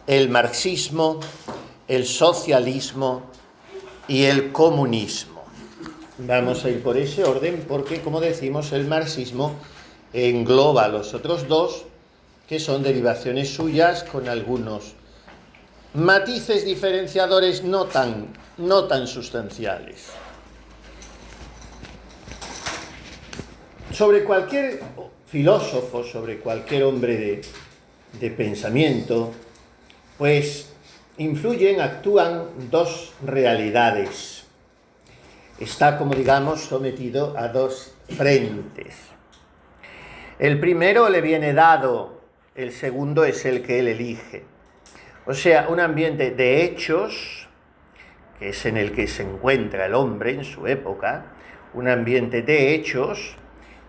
el marxismo, el socialismo y el comunismo. Vamos a ir por ese orden porque, como decimos, el marxismo engloba los otros dos, que son derivaciones suyas con algunos matices diferenciadores no tan sustanciales. Sobre cualquier filósofo, sobre cualquier hombre de pensamiento, pues influyen, actúan dos realidades. Está, como digamos, sometido a dos frentes. El primero le viene dado, el segundo es el que él elige. O sea, un ambiente de hechos, que es en el que se encuentra el hombre en su época, un ambiente de hechos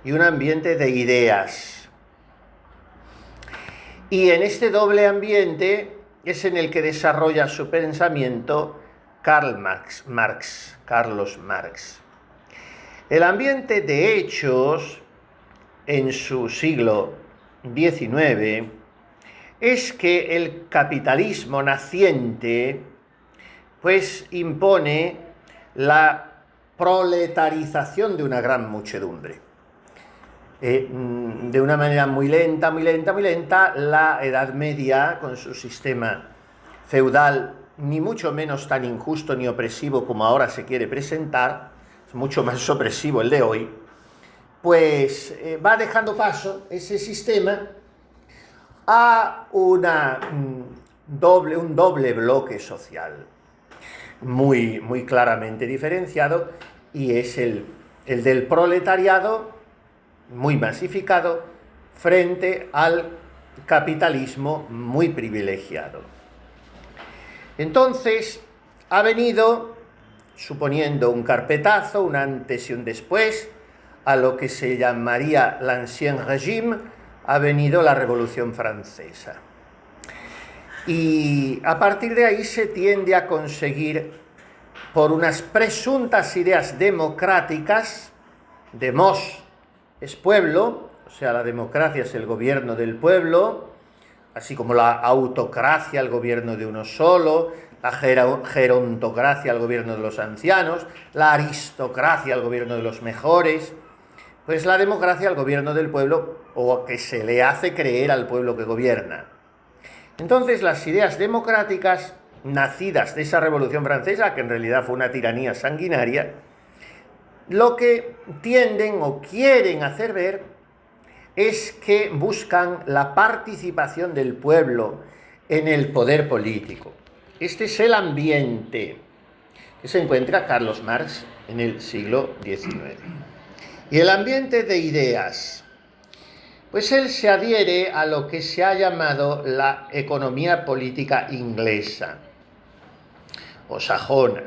y un ambiente de ideas. Y en este doble ambiente es en el que desarrolla su pensamiento Carlos Marx. El ambiente de hechos en su siglo XIX es que el capitalismo naciente pues impone la proletarización de una gran muchedumbre. De una manera muy lenta, la Edad Media, con su sistema feudal, ni mucho menos tan injusto ni opresivo como ahora se quiere presentar, es mucho más opresivo el de hoy, pues va dejando paso ese sistema a un doble bloque social muy claramente diferenciado, y es el del proletariado muy masificado frente al capitalismo muy privilegiado. Entonces ha venido, suponiendo un carpetazo, un antes y un después, a lo que se llamaría l'Ancien Régime, ha venido la Revolución Francesa. Y a partir de ahí se tiende a conseguir, por unas presuntas ideas democráticas, demos es pueblo, o sea, la democracia es el gobierno del pueblo, así como la autocracia, el gobierno de uno solo, la gerontocracia, el gobierno de los ancianos, la aristocracia, el gobierno de los mejores. Pues la democracia, el gobierno del pueblo, o que se le hace creer al pueblo que gobierna. Entonces, las ideas democráticas, nacidas de esa Revolución Francesa, que en realidad fue una tiranía sanguinaria, lo que tienden o quieren hacer ver es que buscan la participación del pueblo en el poder político. Este es el ambiente que se encuentra Carlos Marx en el siglo XIX. Y el ambiente de ideas, pues él se adhiere a lo que se ha llamado la economía política inglesa o sajona.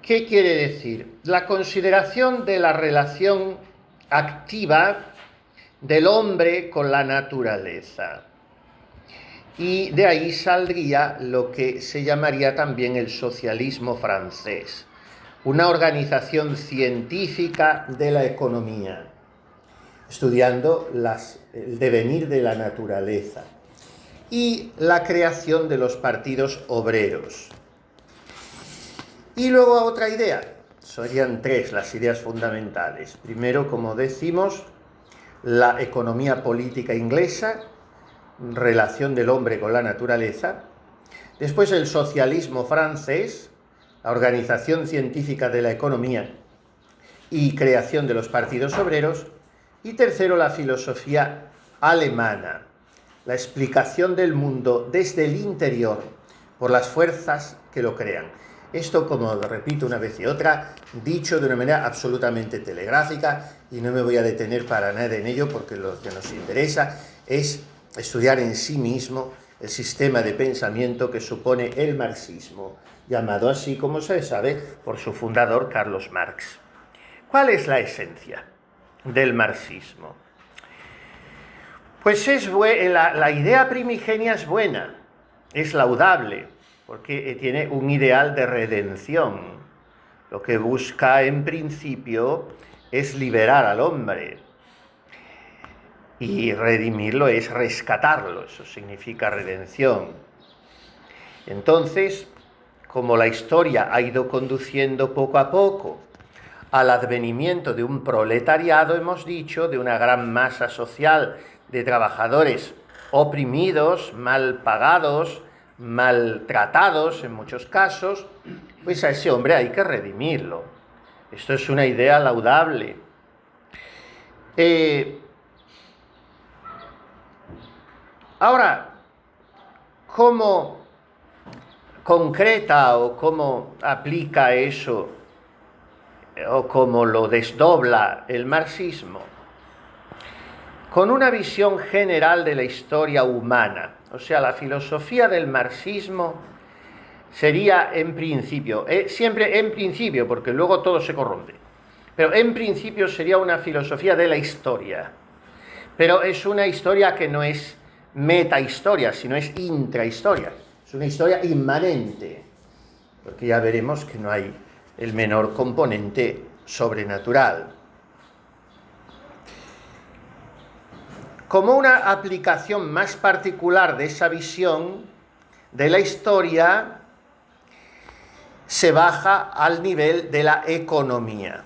¿Qué quiere decir? La consideración de la relación activa del hombre con la naturaleza. Y de ahí saldría lo que se llamaría también el socialismo francés, una organización científica de la economía, estudiando el devenir de la naturaleza, y la creación de los partidos obreros. Y luego otra idea, serían tres las ideas fundamentales. Primero, como decimos, la economía política inglesa, relación del hombre con la naturaleza. Después el socialismo francés, la organización científica de la economía y creación de los partidos obreros. Y tercero, la filosofía alemana, la explicación del mundo desde el interior por las fuerzas que lo crean. Esto, como repito una vez y otra, dicho de una manera absolutamente telegráfica, y no me voy a detener para nada en ello porque lo que nos interesa es estudiar en sí mismo el sistema de pensamiento que supone el marxismo, llamado así, como se sabe, por su fundador Carlos Marx. ¿Cuál es la esencia del marxismo? Pues la idea primigenia es buena, es laudable, porque tiene un ideal de redención. Lo que busca en principio es liberar al hombre. Y redimirlo es rescatarlo, eso significa redención. Entonces, como la historia ha ido conduciendo poco a poco al advenimiento de un proletariado, hemos dicho, de una gran masa social de trabajadores oprimidos, mal pagados, maltratados en muchos casos, pues a ese hombre hay que redimirlo. Esto es una idea laudable. Ahora, ¿cómo concreta o cómo aplica eso o cómo lo desdobla el marxismo? Con una visión general de la historia humana. O sea, la filosofía del marxismo sería en principio, siempre en principio, porque luego todo se corrompe, pero en principio sería una filosofía de la historia. Pero es una historia que no es metahistoria, sino es intrahistoria. Es una historia inmanente, porque ya veremos que no hay el menor componente sobrenatural. Como una aplicación más particular de esa visión de la historia, se baja al nivel de la economía.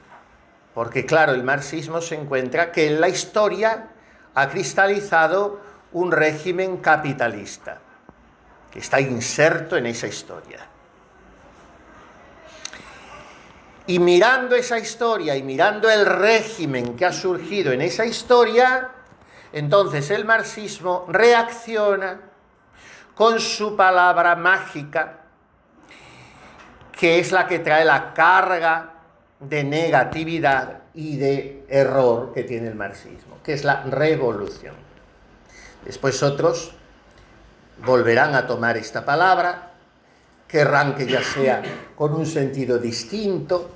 Porque claro, el marxismo se encuentra que en la historia ha cristalizado un régimen capitalista, que está inserto en esa historia. Y mirando esa historia y mirando el régimen que ha surgido en esa historia, entonces el marxismo reacciona con su palabra mágica, que es la que trae la carga de negatividad y de error que tiene el marxismo, que es la revolución. Después otros volverán a tomar esta palabra, querrán que ya sea con un sentido distinto,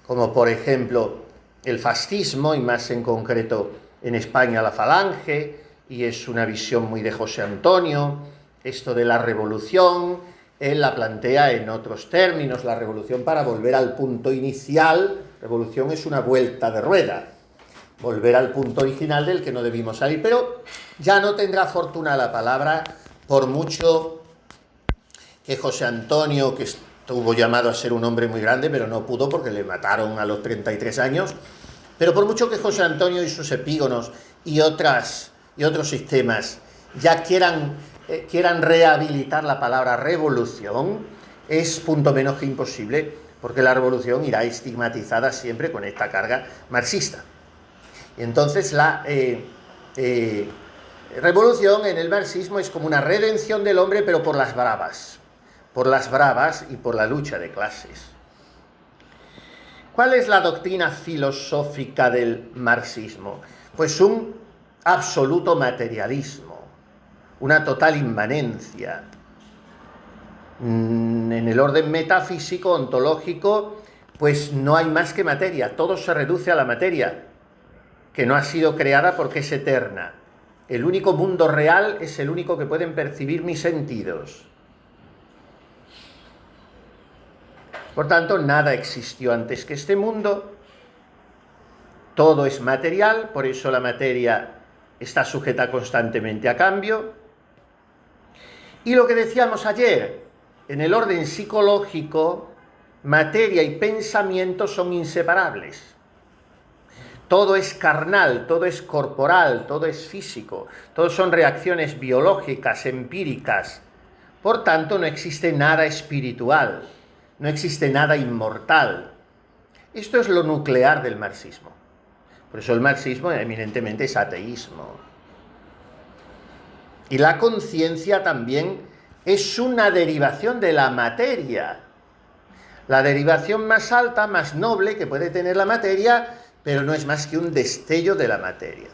como por ejemplo el fascismo, y más en concreto en España la Falange, y es una visión muy de José Antonio. Esto de la revolución, él la plantea en otros términos, la revolución para volver al punto inicial. Revolución es una vuelta de rueda, volver al punto original del que no debimos salir, pero ya no tendrá fortuna la palabra, por mucho que José Antonio, que estuvo llamado a ser un hombre muy grande, pero no pudo porque le mataron a los 33 años, pero por mucho que José Antonio y sus epígonos y otros sistemas ya quieran rehabilitar la palabra revolución, es punto menos que imposible, porque la revolución irá estigmatizada siempre con esta carga marxista. Y entonces la revolución en el marxismo es como una redención del hombre, pero por las bravas y por la lucha de clases. ¿Cuál es la doctrina filosófica del marxismo? Pues un absoluto materialismo, una total inmanencia. En el orden metafísico, ontológico, pues no hay más que materia, todo se reduce a la materia, que no ha sido creada porque es eterna. El único mundo real es el único que pueden percibir mis sentidos. Por tanto, nada existió antes que este mundo, todo es material, por eso la materia está sujeta constantemente a cambio. Y lo que decíamos ayer, en el orden psicológico, materia y pensamiento son inseparables. Todo es carnal, todo es corporal, todo es físico, todo son reacciones biológicas, empíricas. Por tanto, no existe nada espiritual. No existe nada inmortal. Esto es lo nuclear del marxismo. Por eso el marxismo eminentemente es ateísmo. Y la conciencia también es una derivación de la materia. La derivación más alta, más noble que puede tener la materia, pero no es más que un destello de la materia.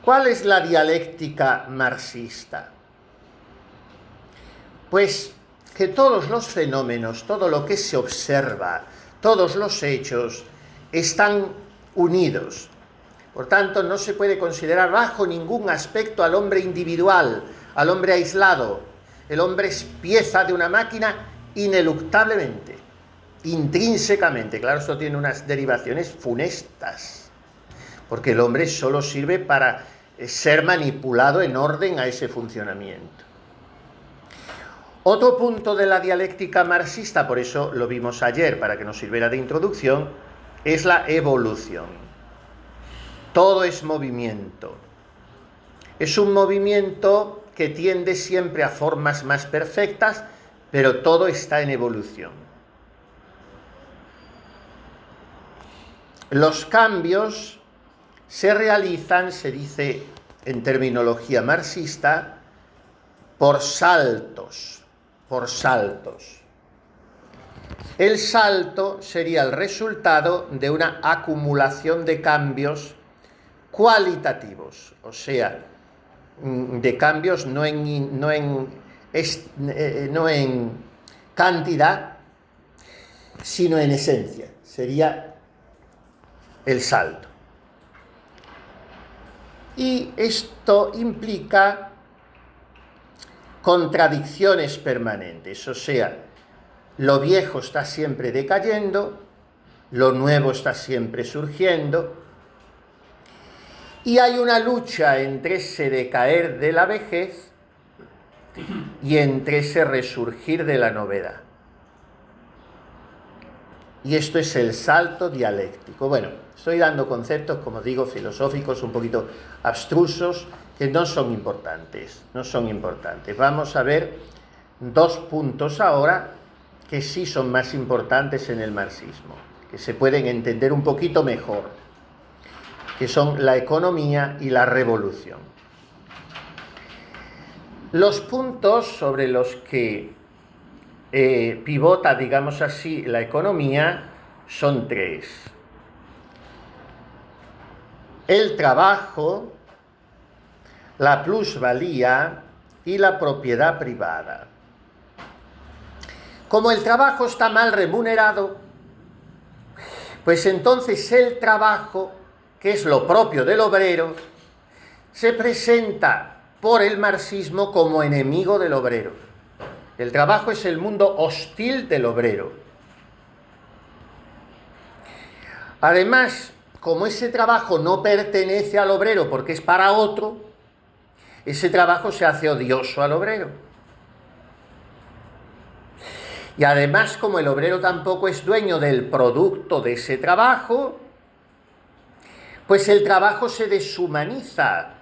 ¿Cuál es la dialéctica marxista? Pues que todos los fenómenos, todo lo que se observa, todos los hechos están unidos. Por tanto, no se puede considerar bajo ningún aspecto al hombre individual, al hombre aislado. El hombre es pieza de una máquina ineluctablemente, intrínsecamente. Claro, esto tiene unas derivaciones funestas, porque el hombre solo sirve para ser manipulado en orden a ese funcionamiento. Otro punto de la dialéctica marxista, por eso lo vimos ayer para que nos sirviera de introducción, es la evolución. Todo es movimiento. Es un movimiento que tiende siempre a formas más perfectas, pero todo está en evolución. Los cambios se realizan, se dice en terminología marxista, por saltos. El salto sería el resultado de una acumulación de cambios cualitativos, o sea, de cambios no en cantidad, sino en esencia. Sería el salto. Y esto implica contradicciones permanentes, o sea, lo viejo está siempre decayendo, lo nuevo está siempre surgiendo, y hay una lucha entre ese decaer de la vejez y entre ese resurgir de la novedad. Y esto es el salto dialéctico. Bueno, estoy dando conceptos, como digo, filosóficos un poquito abstrusos, que no son importantes. Vamos a ver dos puntos ahora que sí son más importantes en el marxismo, que se pueden entender un poquito mejor, que son la economía y la revolución. Los puntos sobre los que pivota, digamos así, la economía son tres: el trabajo, la plusvalía y la propiedad privada. Como el trabajo está mal remunerado, pues entonces el trabajo, que es lo propio del obrero, se presenta por el marxismo como enemigo del obrero. El trabajo es el mundo hostil del obrero. Además, como ese trabajo no pertenece al obrero porque es para otro, ese trabajo se hace odioso al obrero. Y además, como el obrero tampoco es dueño del producto de ese trabajo, pues el trabajo se deshumaniza.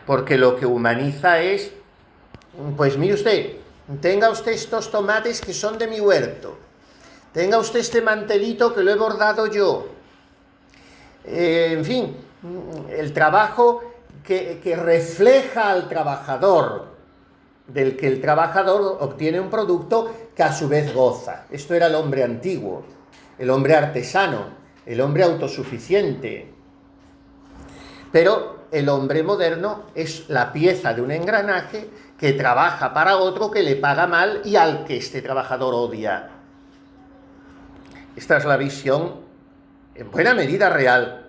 Porque lo que humaniza es, pues mire usted, tenga usted estos tomates que son de mi huerto, tenga usted este mantelito que lo he bordado yo. En fin, el trabajo que refleja al trabajador, del que el trabajador obtiene un producto que a su vez goza. Esto era el hombre antiguo, el hombre artesano, el hombre autosuficiente. Pero el hombre moderno es la pieza de un engranaje que trabaja para otro, que le paga mal y al que este trabajador odia. Esta es la visión, en buena medida real.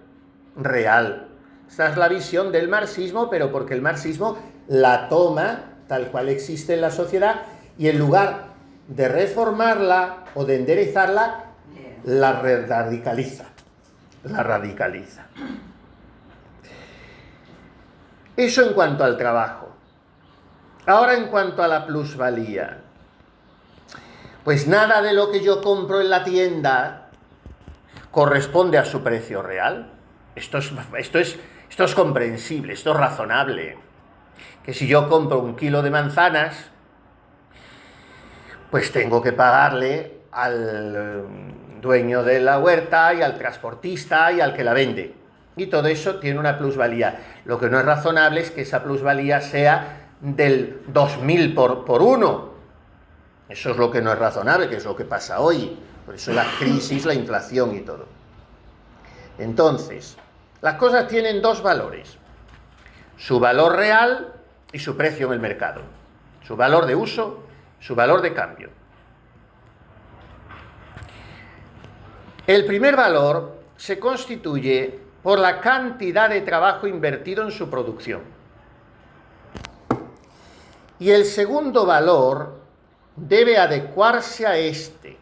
Esta es la visión del marxismo, pero porque el marxismo la toma tal cual existe en la sociedad y en lugar de reformarla o de enderezarla, la radicaliza. Eso en cuanto al trabajo. Ahora en cuanto a la plusvalía. Pues nada de lo que yo compro en la tienda corresponde a su precio real. Esto es comprensible, esto es razonable. Que si yo compro 1 kilo de manzanas, pues tengo que pagarle al dueño de la huerta y al transportista y al que la vende. Y todo eso tiene una plusvalía. Lo que no es razonable es que esa plusvalía sea del 2000 por 1. Eso es lo que no es razonable, que es lo que pasa hoy. Por eso la crisis, la inflación y todo. Entonces, las cosas tienen dos valores: su valor real y su precio en el mercado. Su valor de uso, su valor de cambio. El primer valor se constituye por la cantidad de trabajo invertido en su producción. Y el segundo valor debe adecuarse a este.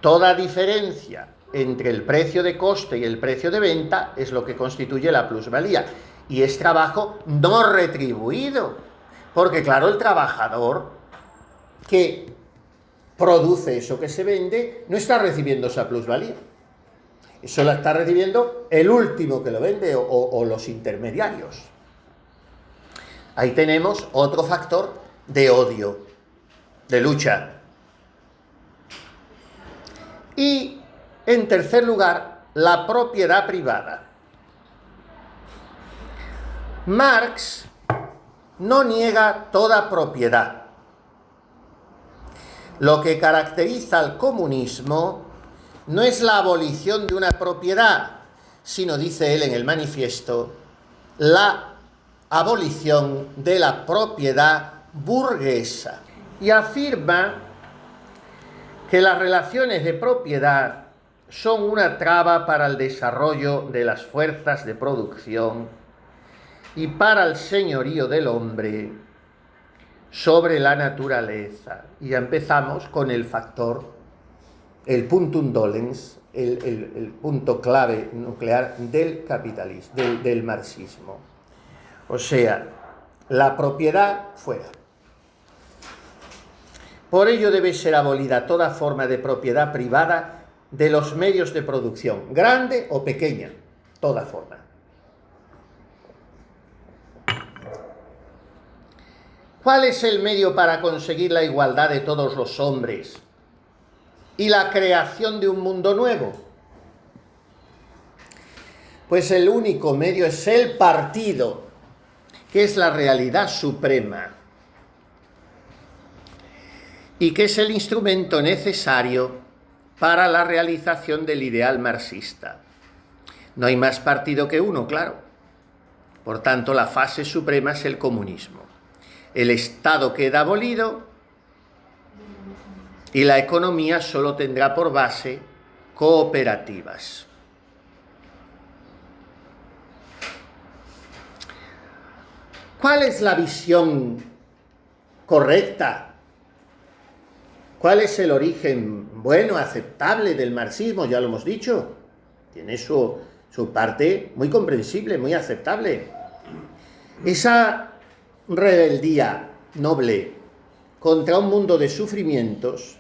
Toda diferencia entre el precio de coste y el precio de venta es lo que constituye la plusvalía. Y es trabajo no retribuido, porque claro, el trabajador que produce eso que se vende no está recibiendo esa plusvalía. Eso la está recibiendo el último que lo vende o los intermediarios. Ahí tenemos otro factor de odio, de lucha. Y, en tercer lugar, la propiedad privada. Marx no niega toda propiedad. Lo que caracteriza al comunismo no es la abolición de una propiedad, sino, dice él en el manifiesto, la abolición de la propiedad burguesa. Y afirma que las relaciones de propiedad son una traba para el desarrollo de las fuerzas de producción y para el señorío del hombre sobre la naturaleza. Y ya empezamos con el factor, el puntum dolens, el punto clave nuclear del capitalismo, del marxismo. O sea, la propiedad fuera. Por ello debe ser abolida toda forma de propiedad privada de los medios de producción, grande o pequeña, toda forma. ¿Cuál es el medio para conseguir la igualdad de todos los hombres y la creación de un mundo nuevo? Pues el único medio es el partido, que es la realidad suprema y que es el instrumento necesario para la realización del ideal marxista. No hay más partido que uno, claro. Por tanto, la fase suprema es el comunismo. El Estado queda abolido y la economía solo tendrá por base cooperativas. ¿Cuál es la visión correcta? ¿Cuál es el origen bueno, aceptable del marxismo? Ya lo hemos dicho. Tiene su parte muy comprensible, muy aceptable. Esa rebeldía noble contra un mundo de sufrimientos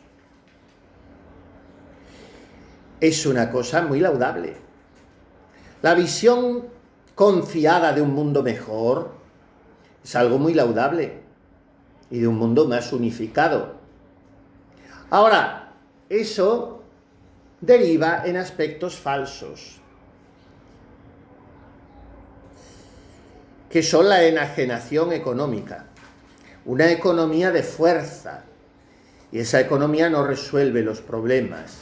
es una cosa muy laudable. La visión confiada de un mundo mejor es algo muy laudable y de un mundo más unificado. Ahora, eso deriva en aspectos falsos, que son la enajenación económica, una economía de fuerza, y esa economía no resuelve los problemas,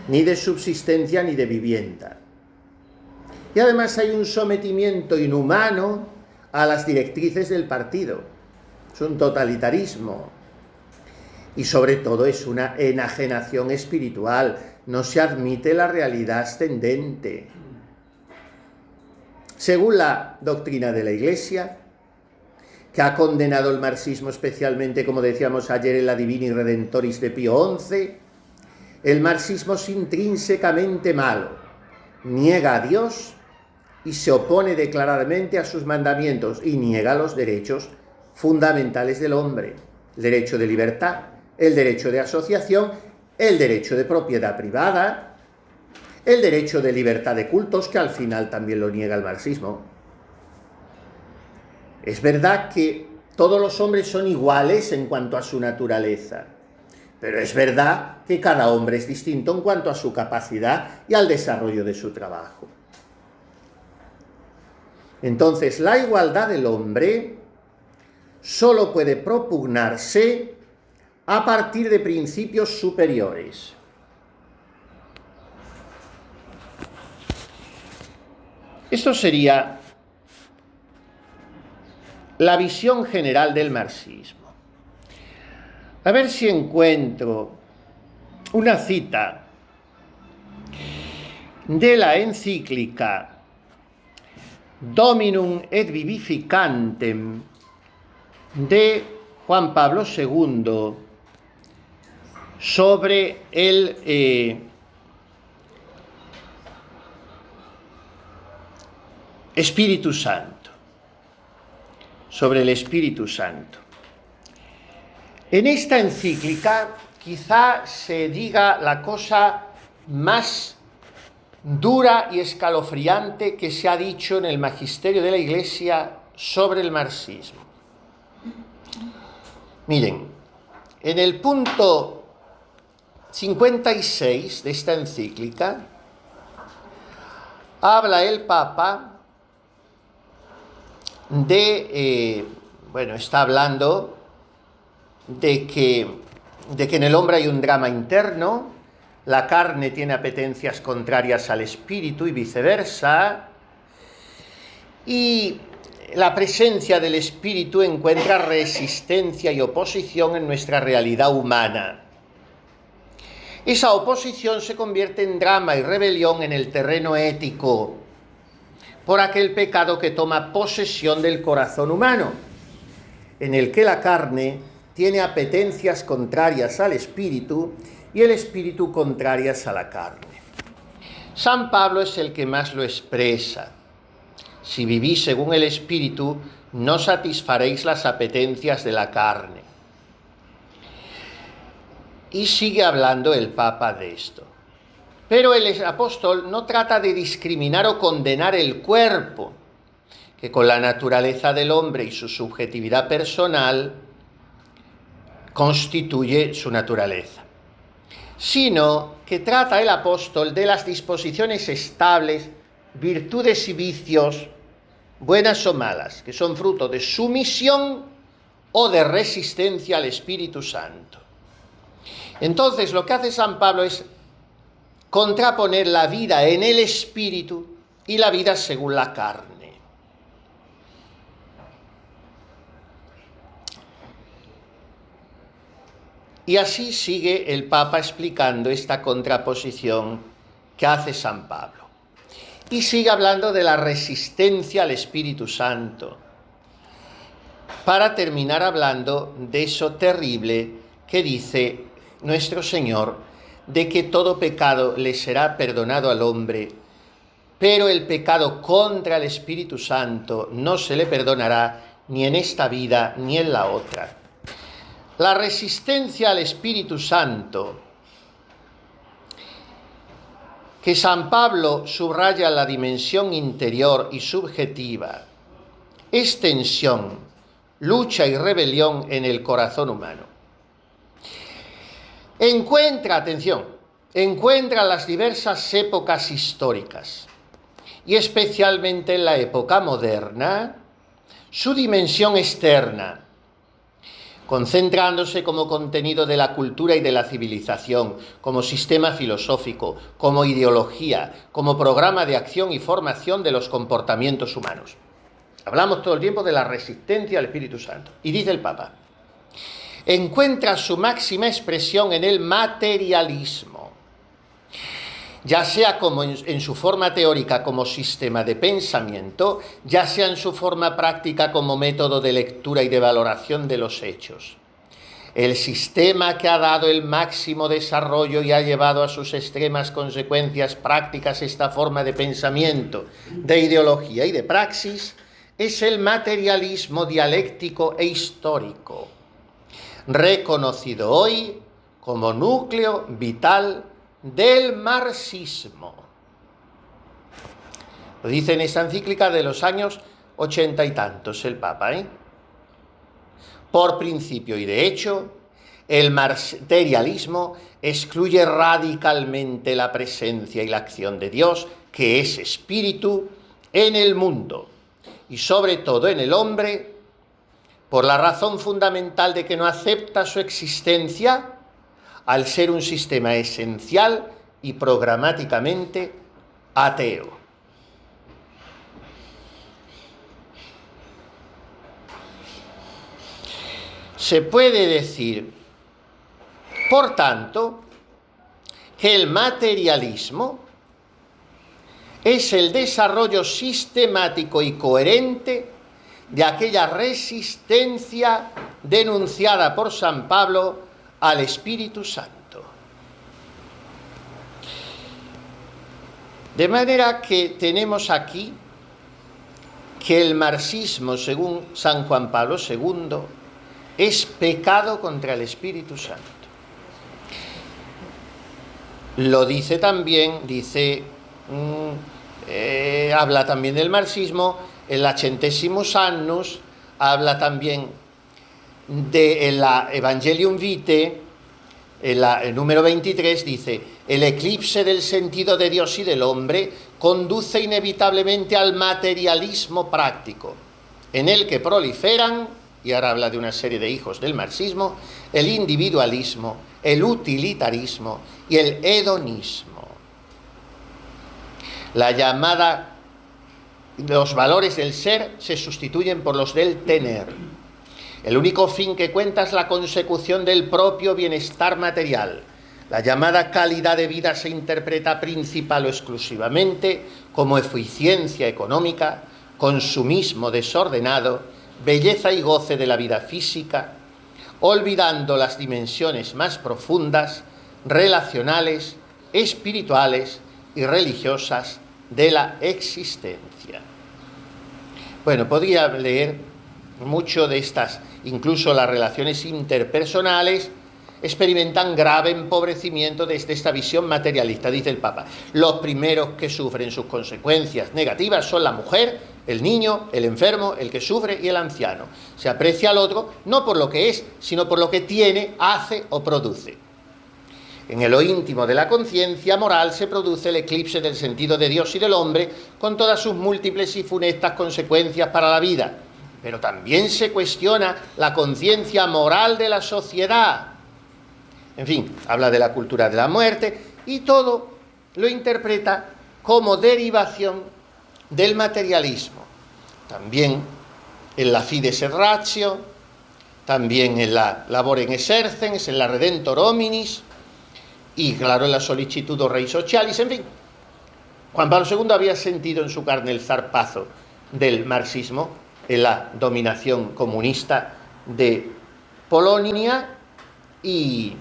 ni de subsistencia ni de vivienda. Y además hay un sometimiento inhumano a las directrices del partido, es un totalitarismo. Y sobre todo es una enajenación espiritual, no se admite la realidad ascendente. Según la doctrina de la Iglesia, que ha condenado el marxismo especialmente, como decíamos ayer, en la Divini Redentoris de Pío XI, el marxismo es intrínsecamente malo, niega a Dios y se opone declaradamente a sus mandamientos y niega los derechos fundamentales del hombre, el derecho de libertad, el derecho de asociación, el derecho de propiedad privada, el derecho de libertad de cultos, que al final también lo niega el marxismo. Es verdad que todos los hombres son iguales en cuanto a su naturaleza, pero es verdad que cada hombre es distinto en cuanto a su capacidad y al desarrollo de su trabajo. Entonces, la igualdad del hombre solo puede propugnarse a partir de principios superiores. Esto sería la visión general del marxismo. A ver si encuentro una cita de la encíclica Dominum et Vivificantem de Juan Pablo II sobre Espíritu Santo, sobre el Espíritu Santo. En esta encíclica quizá se diga la cosa más dura y escalofriante que se ha dicho en el magisterio de la Iglesia sobre el marxismo. Miren, en el punto 56 de esta encíclica habla el Papa está hablando de que en el hombre hay un drama interno, la carne tiene apetencias contrarias al espíritu y viceversa, y la presencia del espíritu encuentra resistencia y oposición en nuestra realidad humana. Esa oposición se convierte en drama y rebelión en el terreno ético por aquel pecado que toma posesión del corazón humano, en el que la carne tiene apetencias contrarias al espíritu y el espíritu contrarias a la carne. San Pablo es el que más lo expresa. Si vivís según el espíritu, no satisfaréis las apetencias de la carne. Y sigue hablando el Papa de esto. Pero el apóstol no trata de discriminar o condenar el cuerpo, que con la naturaleza del hombre y su subjetividad personal constituye su naturaleza, sino que trata el apóstol de las disposiciones estables, virtudes y vicios, buenas o malas, que son fruto de sumisión o de resistencia al Espíritu Santo. Entonces, lo que hace San Pablo es contraponer la vida en el espíritu y la vida según la carne. Y así sigue el Papa explicando esta contraposición que hace San Pablo. Y sigue hablando de la resistencia al Espíritu Santo, para terminar hablando de eso terrible que dice nuestro Señor, de que todo pecado le será perdonado al hombre, pero el pecado contra el Espíritu Santo no se le perdonará ni en esta vida ni en la otra. La resistencia al Espíritu Santo, que San Pablo subraya la dimensión interior y subjetiva, es tensión, lucha y rebelión en el corazón humano. Encuentra las diversas épocas históricas, y especialmente en la época moderna, su dimensión externa, concentrándose como contenido de la cultura y de la civilización, como sistema filosófico, como ideología, como programa de acción y formación de los comportamientos humanos. Hablamos todo el tiempo de la resistencia al Espíritu Santo. Y dice el Papa, encuentra su máxima expresión en el materialismo, ya sea como en su forma teórica como sistema de pensamiento, ya sea en su forma práctica como método de lectura y de valoración de los hechos. El sistema que ha dado el máximo desarrollo y ha llevado a sus extremas consecuencias prácticas esta forma de pensamiento, de ideología y de praxis, es el materialismo dialéctico e histórico, reconocido hoy como núcleo vital del marxismo. Lo dice en esta encíclica de los años 80 y tantos el Papa, Por principio y de hecho, el materialismo excluye radicalmente la presencia y la acción de Dios, que es espíritu, en el mundo y sobre todo en el hombre, por la razón fundamental de que no acepta su existencia al ser un sistema esencial y programáticamente ateo. Se puede decir, por tanto, que el materialismo es el desarrollo sistemático y coherente de aquella resistencia denunciada por San Pablo al Espíritu Santo. De manera que tenemos aquí que el marxismo, según San Juan Pablo II, es pecado contra el Espíritu Santo. Lo dice también, habla también del marxismo, el Centesimus Annus, habla también de la Evangelium Vitae, el número 23, dice: el eclipse del sentido de Dios y del hombre conduce inevitablemente al materialismo práctico, en el que proliferan, y ahora habla de una serie de hijos del marxismo, el individualismo, el utilitarismo y el hedonismo. Los valores del ser se sustituyen por los del tener. El único fin que cuenta es la consecución del propio bienestar material. La llamada calidad de vida se interpreta principal o exclusivamente como eficiencia económica, consumismo desordenado, belleza y goce de la vida física, olvidando las dimensiones más profundas, relacionales, espirituales y religiosas de la existencia. Bueno, podría leer mucho de estas, incluso las relaciones interpersonales experimentan grave empobrecimiento desde esta visión materialista, dice el Papa. Los primeros que sufren sus consecuencias negativas son la mujer, el niño, el enfermo, el que sufre y el anciano. Se aprecia al otro no por lo que es, sino por lo que tiene, hace o produce. En lo íntimo de la conciencia moral se produce el eclipse del sentido de Dios y del hombre, con todas sus múltiples y funestas consecuencias para la vida. Pero también se cuestiona la conciencia moral de la sociedad. En fin, habla de la cultura de la muerte y todo lo interpreta como derivación del materialismo. También en la fides et ratio, también en la laborem exercens, en la Redentor hominis y claro en la Sollicitudo Rei Socialis. En fin, Juan Pablo II había sentido en su carne el zarpazo del marxismo en la dominación comunista de Polonia y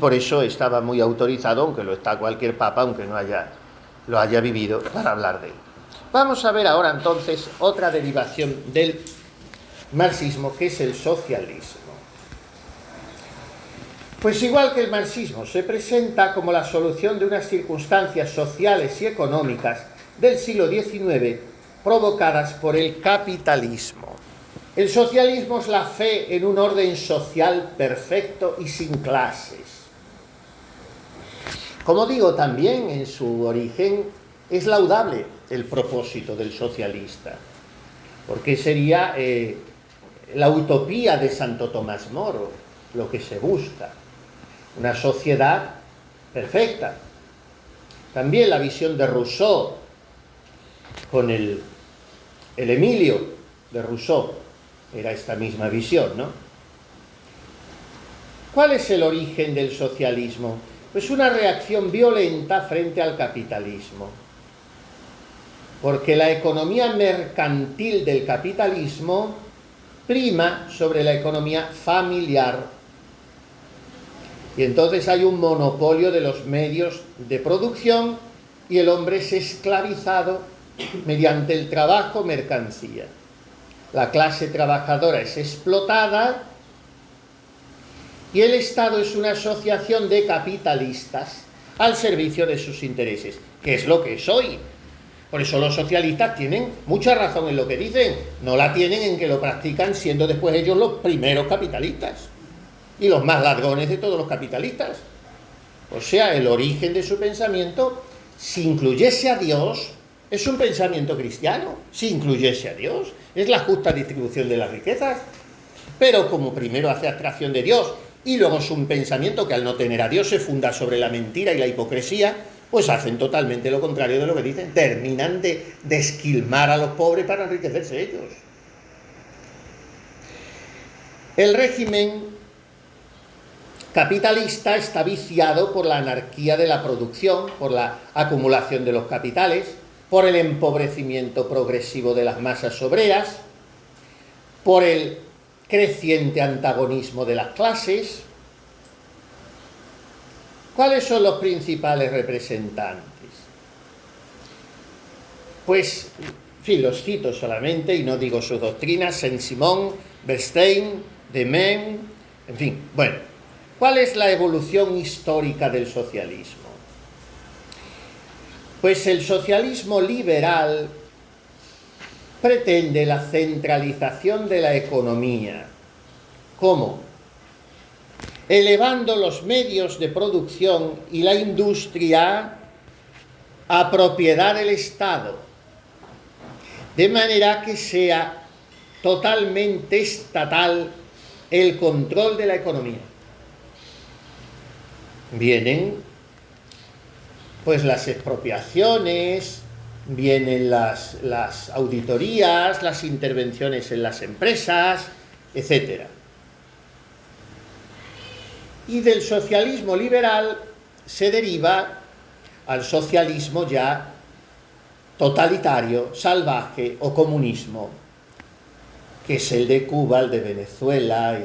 por eso estaba muy autorizado, aunque lo está cualquier papa, aunque no lo haya vivido, para hablar de él. Vamos a ver ahora entonces otra derivación del marxismo, que es el socialismo. Pues igual que el marxismo se presenta como la solución de unas circunstancias sociales y económicas del siglo XIX provocadas por el capitalismo. El socialismo es la fe en un orden social perfecto y sin clases. Como digo, también en su origen es laudable el propósito del socialista, porque sería la utopía de Santo Tomás Moro lo que se busca, una sociedad perfecta. También la visión de Rousseau, con el Emilio de Rousseau, era esta misma visión, ¿no? ¿Cuál es el origen del socialismo? Pues una reacción violenta frente al capitalismo. Porque la economía mercantil del capitalismo prima sobre la economía familiar. Y entonces hay un monopolio de los medios de producción y el hombre es esclavizado mediante el trabajo mercancía. La clase trabajadora es explotada y el Estado es una asociación de capitalistas al servicio de sus intereses, que es lo que es hoy. Por eso los socialistas tienen mucha razón en lo que dicen, no la tienen en que lo practican siendo después ellos los primeros capitalistas y los más ladrones de todos los capitalistas. O sea, el origen de su pensamiento, si incluyese a Dios, es un pensamiento cristiano. Si incluyese a Dios, es la justa distribución de las riquezas. Pero como primero hace abstracción de Dios y luego es un pensamiento que al no tener a Dios se funda sobre la mentira y la hipocresía, pues hacen totalmente lo contrario de lo que dicen. Terminan de esquilmar a los pobres para enriquecerse ellos. El régimen capitalista está viciado por la anarquía de la producción, por la acumulación de los capitales, por el empobrecimiento progresivo de las masas obreras, por el creciente antagonismo de las clases. ¿Cuáles son los principales representantes? Pues fin, los cito solamente y no digo sus doctrinas, Saint-Simon, Bernstein, Demain, en fin. Bueno, ¿cuál es la evolución histórica del socialismo? Pues el socialismo liberal pretende la centralización de la economía. ¿Cómo? Elevando los medios de producción y la industria a propiedad del Estado, de manera que sea totalmente estatal el control de la economía. Vienen pues las expropiaciones, vienen las auditorías, las intervenciones en las empresas, etc. Y del socialismo liberal se deriva al socialismo ya totalitario, salvaje o comunismo, que es el de Cuba, el de Venezuela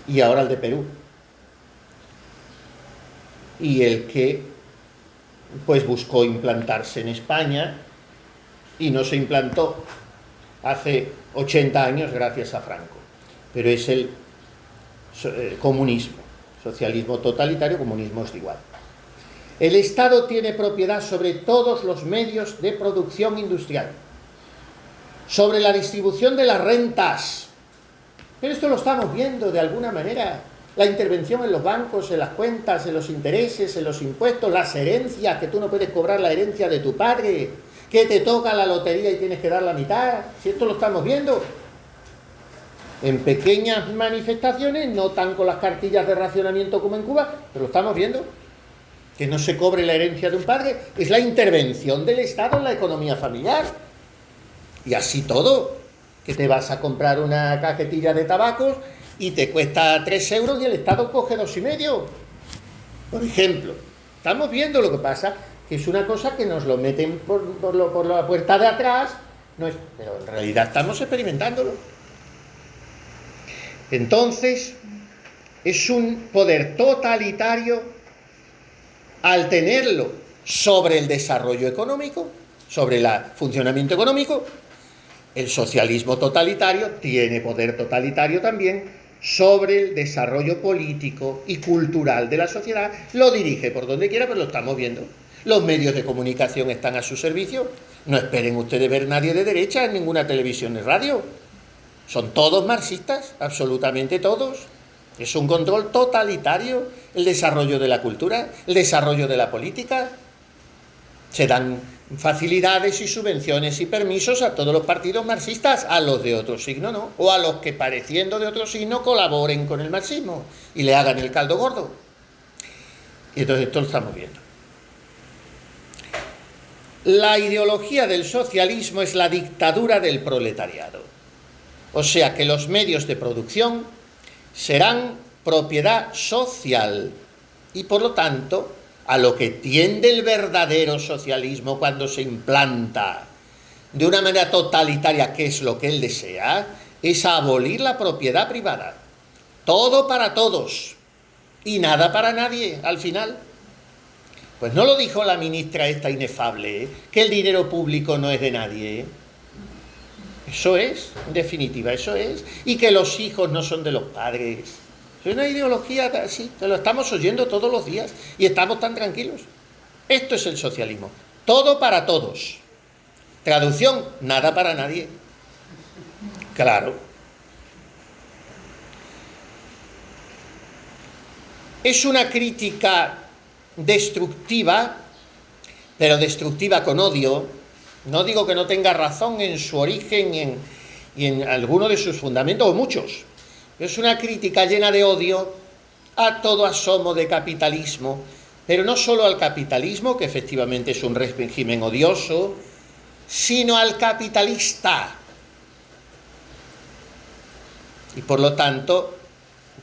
y ahora el de Perú. Y el que pues buscó implantarse en España y no se implantó hace 80 años gracias a Franco, pero es el comunismo, socialismo totalitario, comunismo es igual. El Estado tiene propiedad sobre todos los medios de producción industrial, sobre la distribución de las rentas, pero esto lo estamos viendo de alguna manera. La intervención en los bancos, en las cuentas, en los intereses, en los impuestos, las herencias, que tú no puedes cobrar la herencia de tu padre, que te toca la lotería y tienes que dar la mitad. Si esto lo estamos viendo en pequeñas manifestaciones, no tan con las cartillas de racionamiento como en Cuba, pero lo estamos viendo. Que no se cobre la herencia de un padre es la intervención del Estado en la economía familiar. Y así todo, que te vas a comprar una cajetilla de tabacos y te cuesta 3 euros y el Estado coge 2,5. Por ejemplo, estamos viendo lo que pasa, que es una cosa que nos lo meten por la puerta de atrás, no es, pero en realidad estamos experimentándolo. Entonces, es un poder totalitario al tenerlo sobre el desarrollo económico, sobre el funcionamiento económico. El socialismo totalitario tiene poder totalitario también sobre el desarrollo político y cultural de la sociedad, lo dirige por donde quiera, pero lo estamos viendo. Los medios de comunicación están a su servicio. No esperen ustedes ver nadie de derecha en ninguna televisión ni radio. Son todos marxistas, absolutamente todos. Es un control totalitario el desarrollo de la cultura, el desarrollo de la política. Se dan facilidades y subvenciones y permisos a todos los partidos marxistas, a los de otro signo no, o a los que pareciendo de otro signo colaboren con el marxismo y le hagan el caldo gordo. Y entonces esto lo estamos viendo. La ideología del socialismo es la dictadura del proletariado. O sea que los medios de producción serán propiedad social y por lo tanto a lo que tiende el verdadero socialismo cuando se implanta de una manera totalitaria, que es lo que él desea, es abolir la propiedad privada. Todo para todos y nada para nadie al final. Pues no lo dijo la ministra esta inefable, que el dinero público no es de nadie. Eso es, en definitiva, eso es. Y que los hijos no son de los padres. Es una ideología así, te lo estamos oyendo todos los días y estamos tan tranquilos. Esto es el socialismo. Todo para todos. Traducción, nada para nadie. Claro. Es una crítica destructiva, pero destructiva con odio. No digo que no tenga razón en su origen y en alguno de sus fundamentos, o muchos. Es una crítica llena de odio a todo asomo de capitalismo, pero no solo al capitalismo, que efectivamente es un régimen odioso, sino al capitalista. Y por lo tanto,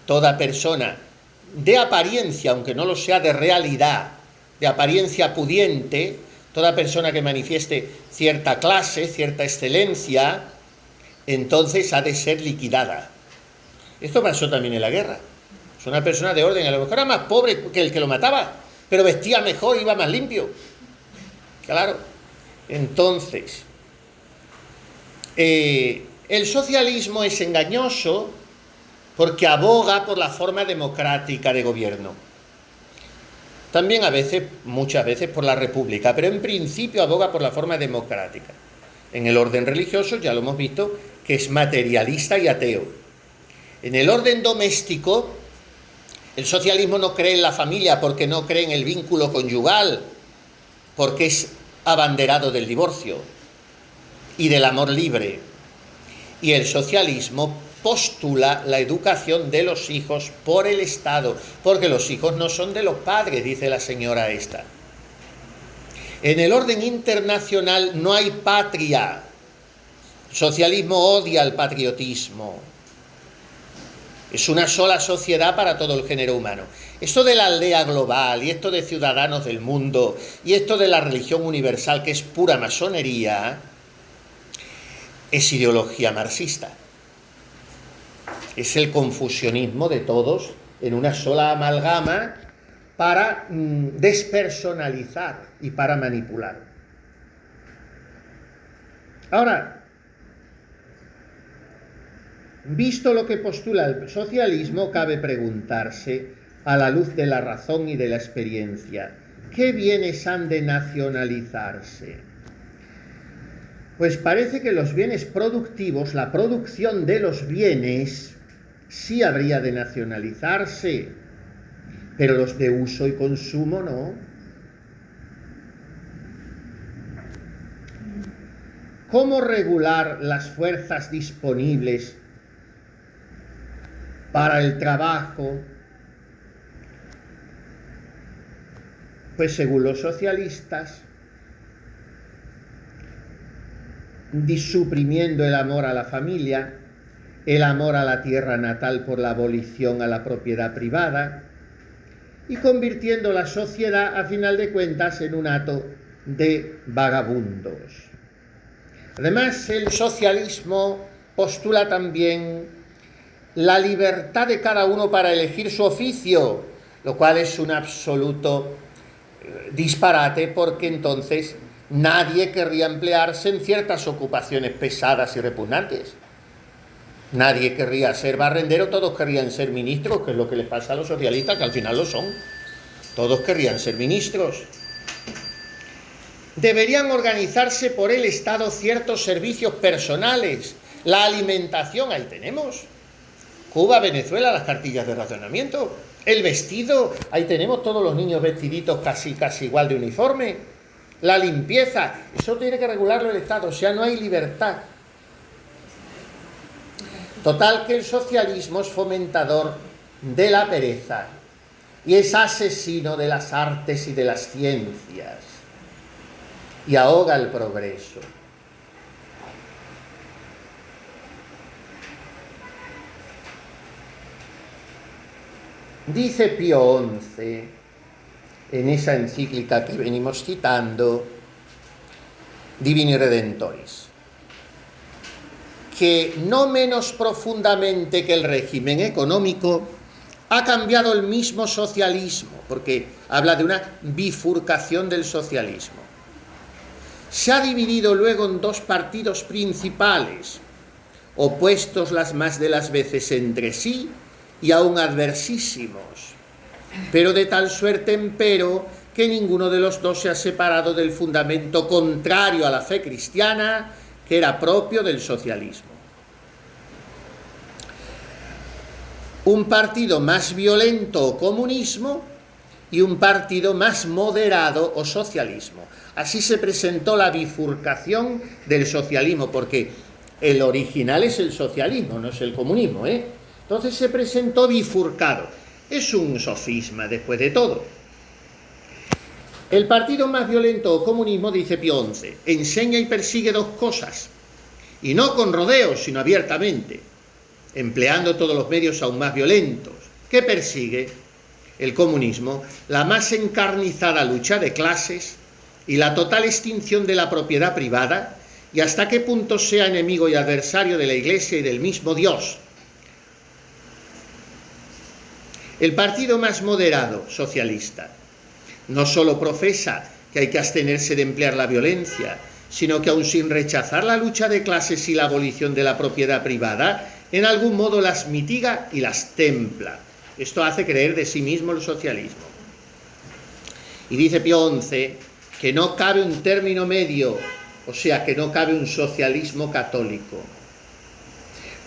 toda persona de apariencia, aunque no lo sea de realidad, de apariencia pudiente, toda persona que manifieste cierta clase, cierta excelencia, entonces ha de ser liquidada. Esto pasó también en la guerra. Es una persona de orden, a lo mejor era más pobre que el que lo mataba, pero vestía mejor, iba más limpio. Claro. Entonces, el socialismo es engañoso porque aboga por la forma democrática de gobierno. También muchas veces por la república, pero en principio aboga por la forma democrática. En el orden religioso ya lo hemos visto que es materialista y ateo. En el orden doméstico, el socialismo no cree en la familia porque no cree en el vínculo conyugal, porque es abanderado del divorcio y del amor libre. Y el socialismo postula la educación de los hijos por el Estado, porque los hijos no son de los padres, dice la señora esta. En el orden internacional no hay patria. El socialismo odia el patriotismo. Es una sola sociedad para todo el género humano. Esto de la aldea global y esto de ciudadanos del mundo y esto de la religión universal, que es pura masonería, es ideología marxista. Es el confusionismo de todos en una sola amalgama para despersonalizar y para manipular. Ahora, visto lo que postula el socialismo, cabe preguntarse, a la luz de la razón y de la experiencia, ¿qué bienes han de nacionalizarse? Pues parece que los bienes productivos, la producción de los bienes, sí habría de nacionalizarse, pero los de uso y consumo no. ¿Cómo regular las fuerzas disponibles para el trabajo? Pues según los socialistas, suprimiendo el amor a la familia, el amor a la tierra natal por la abolición a la propiedad privada y convirtiendo la sociedad, a final de cuentas, en un hato de vagabundos. Además, el socialismo postula también la libertad de cada uno para elegir su oficio, lo cual es un absoluto disparate, porque entonces nadie querría emplearse en ciertas ocupaciones pesadas y repugnantes. Nadie querría ser barrendero, todos querrían ser ministros, que es lo que les pasa a los socialistas, que al final lo son. Todos querrían ser ministros. Deberían organizarse por el Estado ciertos servicios personales. La alimentación, ahí tenemos. Cuba, Venezuela, las cartillas de racionamiento. El vestido, ahí tenemos todos los niños vestiditos casi igual de uniforme. La limpieza, eso tiene que regularlo el Estado, o sea, no hay libertad. Total, que el socialismo es fomentador de la pereza y es asesino de las artes y de las ciencias y ahoga el progreso. Dice Pío XI, en esa encíclica que venimos citando, Divini Redentoris, que no menos profundamente que el régimen económico ha cambiado el mismo socialismo, porque habla de una bifurcación del socialismo. Se ha dividido luego en dos partidos principales, opuestos las más de las veces entre sí y aún adversísimos, pero de tal suerte empero que ninguno de los dos se ha separado del fundamento contrario a la fe cristiana, que era propio del socialismo. Un partido más violento o comunismo y un partido más moderado o socialismo. Así se presentó la bifurcación del socialismo, porque el original es el socialismo, no es el comunismo, Entonces se presentó bifurcado. Es un sofisma después de todo. El partido más violento o comunismo, dice Pío XI, enseña y persigue dos cosas, y no con rodeos, sino abiertamente, empleando todos los medios aún más violentos. ¿Qué persigue el comunismo? La más encarnizada lucha de clases y la total extinción de la propiedad privada, y hasta qué punto sea enemigo y adversario de la Iglesia y del mismo Dios. El partido más moderado, socialista, no solo profesa que hay que abstenerse de emplear la violencia, sino que aun sin rechazar la lucha de clases y la abolición de la propiedad privada, en algún modo las mitiga y las templa. Esto hace creer de sí mismo el socialismo. Y dice Pío XI que no cabe un término medio, o sea, que no cabe un socialismo católico.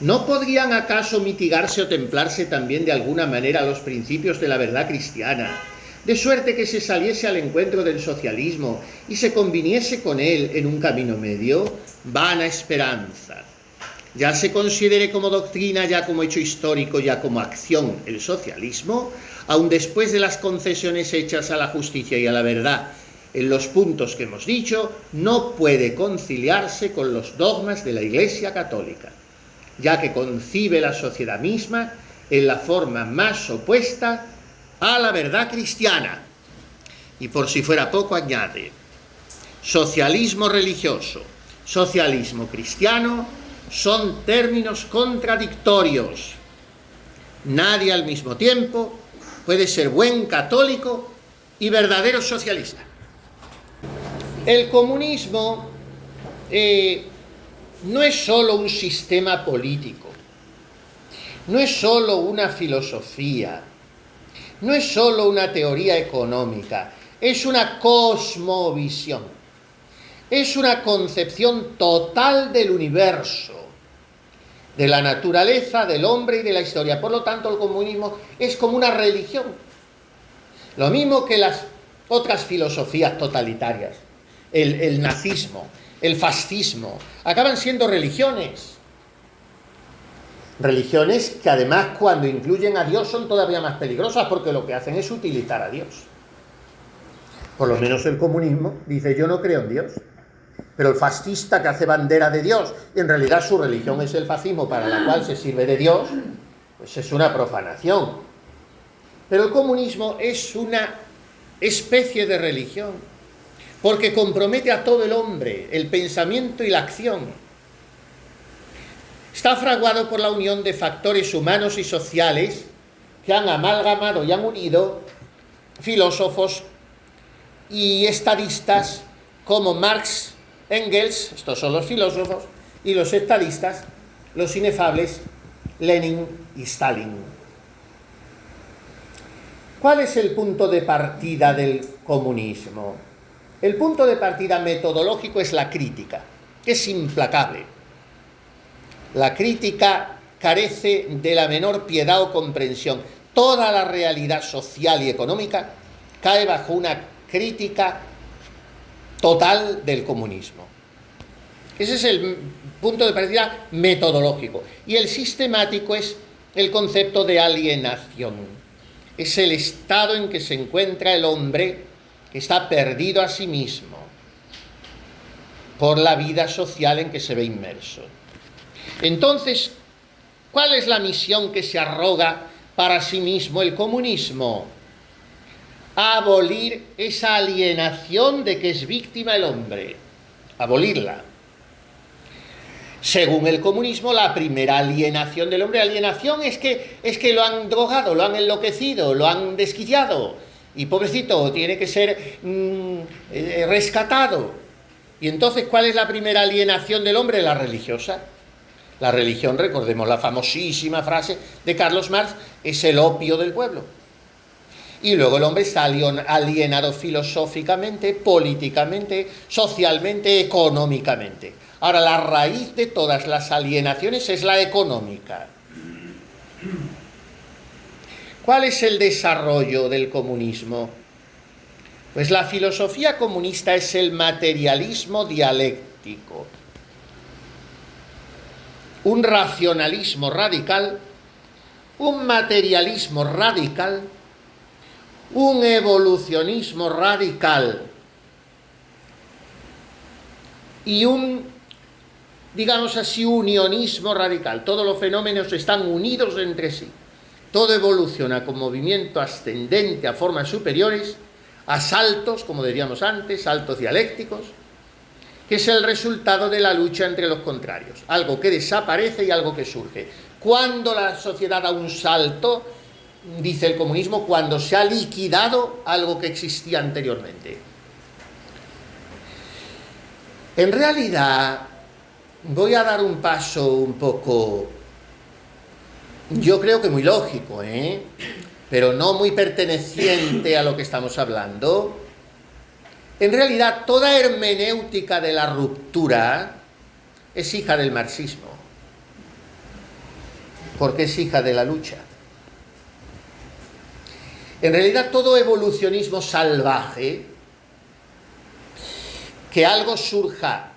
¿No podrían acaso mitigarse o templarse también de alguna manera los principios de la verdad cristiana, de suerte que se saliese al encuentro del socialismo y se conviniese con él en un camino medio? Vana esperanza. Ya se considere como doctrina, ya como hecho histórico, ya como acción el socialismo, aun después de las concesiones hechas a la justicia y a la verdad, en los puntos que hemos dicho, no puede conciliarse con los dogmas de la Iglesia Católica, ya que concibe la sociedad misma en la forma más opuesta a la verdad cristiana. Y por si fuera poco añade, socialismo religioso, socialismo cristiano son términos contradictorios. Nadie al mismo tiempo puede ser buen católico y verdadero socialista. El comunismo no es solo un sistema político, no es solo una filosofía, no es solo una teoría económica, es una cosmovisión, es una concepción total del universo, de la naturaleza, del hombre y de la historia. Por lo tanto, el comunismo es como una religión, lo mismo que las otras filosofías totalitarias, el nazismo, el fascismo, acaban siendo religiones. Religiones que además, cuando incluyen a Dios, son todavía más peligrosas, porque lo que hacen es utilizar a Dios. Por lo menos el comunismo dice: yo no creo en Dios. Pero el fascista que hace bandera de Dios, y en realidad su religión es el fascismo para la cual se sirve de Dios, pues es una profanación. Pero el comunismo es una especie de religión, porque compromete a todo el hombre, el pensamiento y la acción. Está fraguado por la unión de factores humanos y sociales que han amalgamado y han unido filósofos y estadistas como Marx, Engels, estos son los filósofos, y los estadistas, los inefables Lenin y Stalin. ¿Cuál es el punto de partida del comunismo? El punto de partida metodológico es la crítica, que es implacable. La crítica carece de la menor piedad o comprensión. Toda la realidad social y económica cae bajo una crítica total del comunismo. Ese es el punto de partida metodológico. Y el sistemático es el concepto de alienación. Es el estado en que se encuentra el hombre que está perdido a sí mismo por la vida social en que se ve inmerso. Entonces, ¿cuál es la misión que se arroga para sí mismo el comunismo? Abolir esa alienación de que es víctima el hombre. Abolirla. Según el comunismo, la primera alienación del hombre, alienación es que lo han drogado, lo han enloquecido, lo han desquiciado. Y pobrecito, tiene que ser rescatado. Y entonces, ¿cuál es la primera alienación del hombre? La religiosa. La religión, recordemos la famosísima frase de Carlos Marx, es el opio del pueblo. Y luego el hombre está alienado filosóficamente, políticamente, socialmente, económicamente. Ahora, la raíz de todas las alienaciones es la económica. ¿Cuál es el desarrollo del comunismo? Pues la filosofía comunista es el materialismo dialéctico. Un racionalismo radical, un materialismo radical, un evolucionismo radical y un, digamos así, unionismo radical. Todos los fenómenos están unidos entre sí. Todo evoluciona con movimiento ascendente a formas superiores, a saltos, como diríamos antes, saltos dialécticos, que es el resultado de la lucha entre los contrarios. Algo que desaparece y algo que surge. Cuando la sociedad da un salto, dice el comunismo, cuando se ha liquidado algo que existía anteriormente. En realidad, voy a dar un paso un poco, yo creo que muy lógico, pero no muy perteneciente a lo que estamos hablando. En realidad, toda hermenéutica de la ruptura es hija del marxismo, porque es hija de la lucha. En realidad, todo evolucionismo salvaje, que algo surja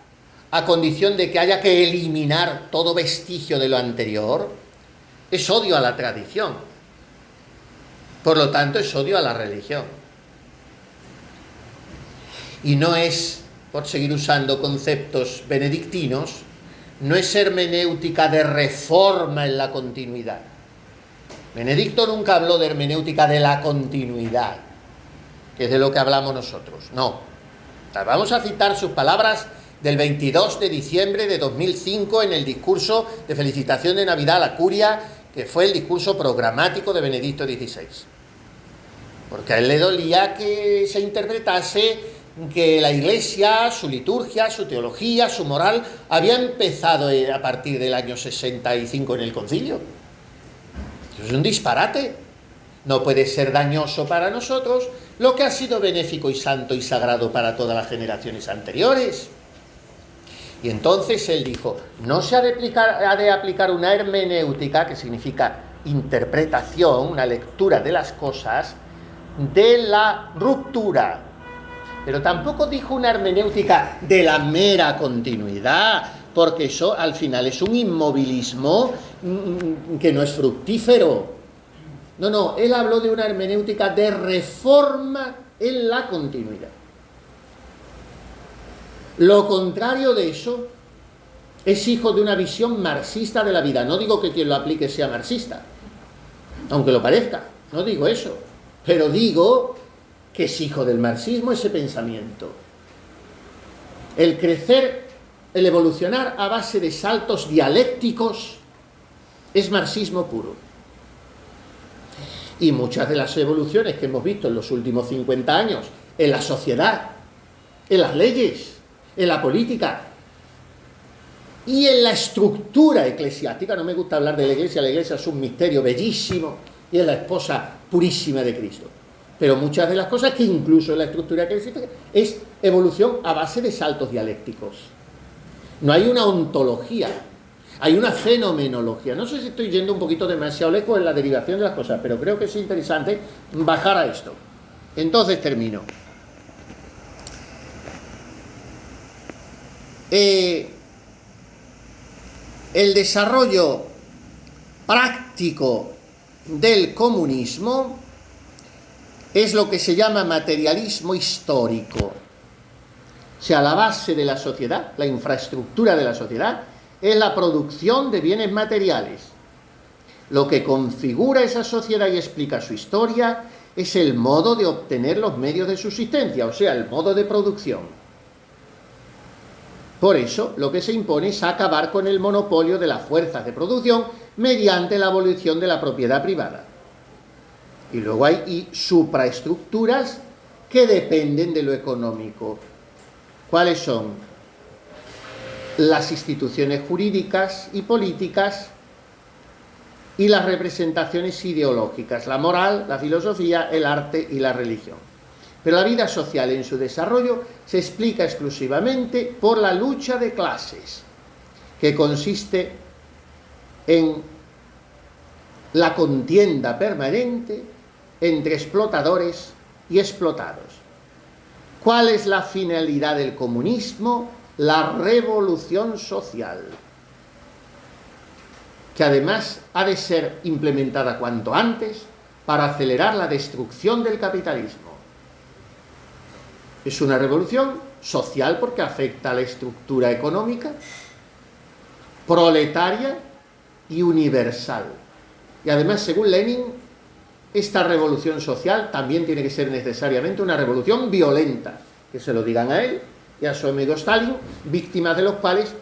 a condición de que haya que eliminar todo vestigio de lo anterior, es odio a la tradición. Por lo tanto, es odio a la religión. Y no es, por seguir usando conceptos benedictinos, no es hermenéutica de reforma en la continuidad. Benedicto nunca habló de hermenéutica de la continuidad, que es de lo que hablamos nosotros. No. Vamos a citar sus palabras del 22 de diciembre de 2005 en el discurso de felicitación de Navidad a la Curia, que fue el discurso programático de Benedicto XVI. Porque a él le dolía que se interpretase que la Iglesia, su liturgia, su teología, su moral, había empezado a partir del año 65 en el concilio. Eso es un disparate. No puede ser dañoso para nosotros lo que ha sido benéfico y santo y sagrado para todas las generaciones anteriores. Y entonces él dijo, no se ha de aplicar una hermenéutica, que significa interpretación, una lectura de las cosas, de la ruptura. Pero tampoco dijo una hermenéutica de la mera continuidad, porque eso al final es un inmovilismo que no es fructífero. No, él habló de una hermenéutica de reforma en la continuidad. Lo contrario de eso es hijo de una visión marxista de la vida. No digo que quien lo aplique sea marxista, aunque lo parezca, no digo eso, pero digo que es hijo del marxismo ese pensamiento. El crecer, el evolucionar a base de saltos dialécticos es marxismo puro. Y muchas de las evoluciones que hemos visto en los últimos 50 años en la sociedad, en las leyes, en la política y en la estructura eclesiástica, no me gusta hablar de la Iglesia es un misterio bellísimo y es la esposa purísima de Cristo. Pero muchas de las cosas que incluso en la estructura eclesiástica es evolución a base de saltos dialécticos. No hay una ontología, hay una fenomenología. No sé si estoy yendo un poquito demasiado lejos en la derivación de las cosas, pero creo que es interesante bajar a esto. Entonces termino. El desarrollo práctico del comunismo es lo que se llama materialismo histórico. O sea, la base de la sociedad, la infraestructura de la sociedad, es la producción de bienes materiales. Lo que configura esa sociedad y explica su historia es el modo de obtener los medios de subsistencia, o sea, el modo de producción. Por eso, lo que se impone es acabar con el monopolio de las fuerzas de producción mediante la abolición de la propiedad privada. Y luego hay supraestructuras que dependen de lo económico. ¿Cuáles son? Las instituciones jurídicas y políticas y las representaciones ideológicas, la moral, la filosofía, el arte y la religión. Pero la vida social en su desarrollo se explica exclusivamente por la lucha de clases, que consiste en la contienda permanente entre explotadores y explotados. ¿Cuál es la finalidad del comunismo? La revolución social, que además ha de ser implementada cuanto antes para acelerar la destrucción del capitalismo. Es una revolución social porque afecta a la estructura económica, proletaria y universal. Y además, según Lenin, esta revolución social también tiene que ser necesariamente una revolución violenta, que se lo digan a él y a su amigo Stalin, víctimas de los cuales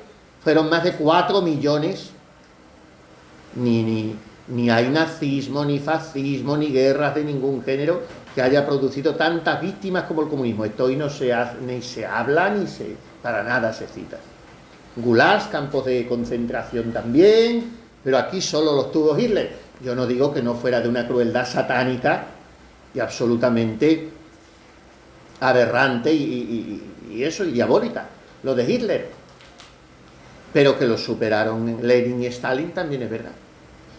fueron más de 4 millones. Ni hay nazismo, ni fascismo, ni guerras de ningún género que haya producido tantas víctimas como el comunismo. Esto hoy no se hace, ni se habla, para nada se cita. Gulags, campos de concentración también, pero aquí solo los tuvo Hitler. Yo no digo que no fuera de una crueldad satánica y absolutamente aberrante y eso, y diabólica, lo de Hitler. Pero que lo superaron Lenin y Stalin también es verdad.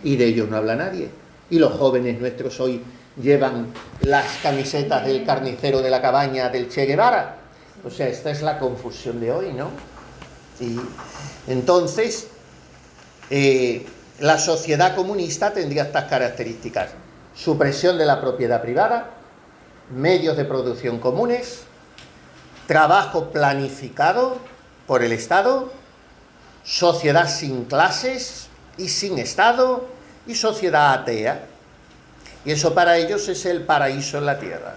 Y de ellos no habla nadie. Y los jóvenes nuestros hoy llevan las camisetas del carnicero de la cabaña del Che Guevara. O sea, esta es la confusión de hoy, ¿no? Y entonces, la sociedad comunista tendría estas características: supresión de la propiedad privada, medios de producción comunes, trabajo planificado por el Estado, sociedad sin clases y sin Estado, y sociedad atea. Y eso para ellos es el paraíso en la tierra.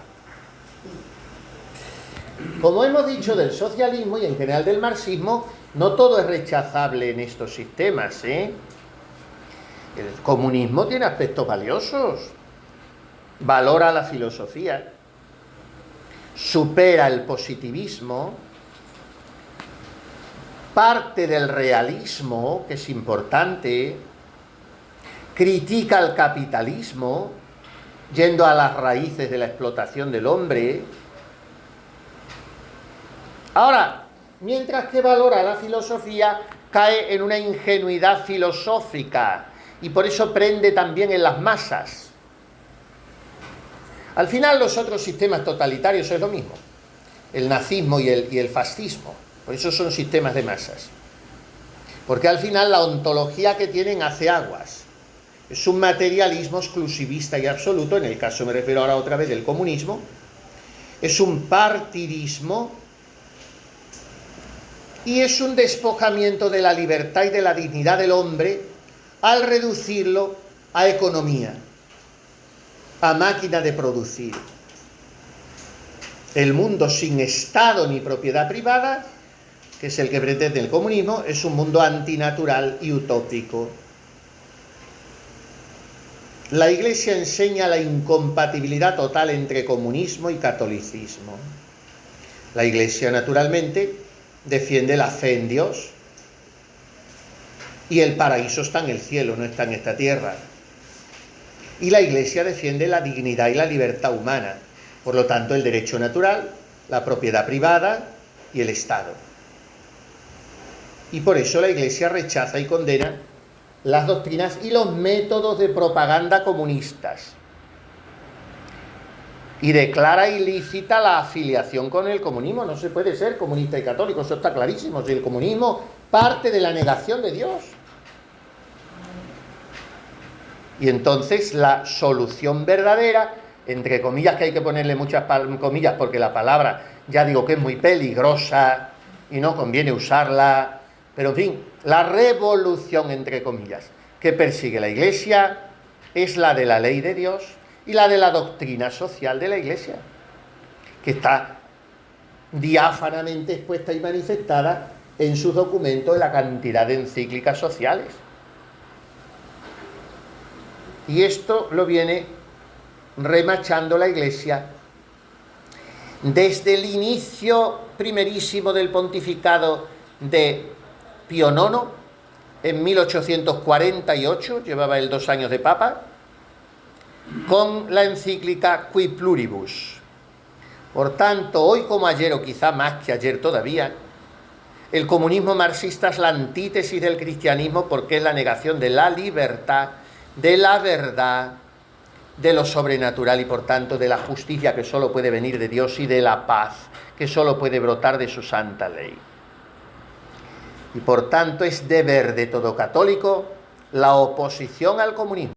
Como hemos dicho del socialismo y en general del marxismo, no todo es rechazable en estos sistemas, ¿eh? El comunismo tiene aspectos valiosos, valora la filosofía, supera el positivismo, parte del realismo, que es importante, critica el capitalismo, yendo a las raíces de la explotación del hombre. Ahora, mientras que valora la filosofía, cae en una ingenuidad filosófica y por eso prende también en las masas. Al final los otros sistemas totalitarios es lo mismo, el nazismo y el fascismo, por eso son sistemas de masas. Porque al final la ontología que tienen hace aguas. Es un materialismo exclusivista y absoluto, en el caso me refiero ahora otra vez del comunismo, es un partidismo y es un despojamiento de la libertad y de la dignidad del hombre al reducirlo a economía, a máquina de producir. El mundo sin Estado ni propiedad privada, que es el que pretende el comunismo, es un mundo antinatural y utópico. La Iglesia enseña la incompatibilidad total entre comunismo y catolicismo. La Iglesia, naturalmente, defiende la fe en Dios. Y el paraíso está en el cielo, no está en esta tierra. Y la Iglesia defiende la dignidad y la libertad humana. Por lo tanto, el derecho natural, la propiedad privada y el Estado. Y por eso la Iglesia rechaza y condena las doctrinas y los métodos de propaganda comunistas. Y declara ilícita la afiliación con el comunismo. No se puede ser comunista y católico, eso está clarísimo. Si el comunismo parte de la negación de Dios. Y entonces la solución verdadera, entre comillas, que hay que ponerle muchas comillas porque la palabra, ya digo que es muy peligrosa y no conviene usarla, pero en fin, la revolución, entre comillas, que persigue la Iglesia es la de la ley de Dios y la de la doctrina social de la Iglesia, que está diáfanamente expuesta y manifestada en sus documentos, en la cantidad de encíclicas sociales. Y esto lo viene remachando la Iglesia desde el inicio primerísimo del pontificado de Pío IX, en 1848, llevaba él 2 años de papa, con la encíclica Qui Pluribus. Por tanto, hoy como ayer, o quizá más que ayer todavía, el comunismo marxista es la antítesis del cristianismo porque es la negación de la libertad, de la verdad, de lo sobrenatural y por tanto de la justicia que solo puede venir de Dios y de la paz que solo puede brotar de su santa ley. Y por tanto es deber de todo católico la oposición al comunismo.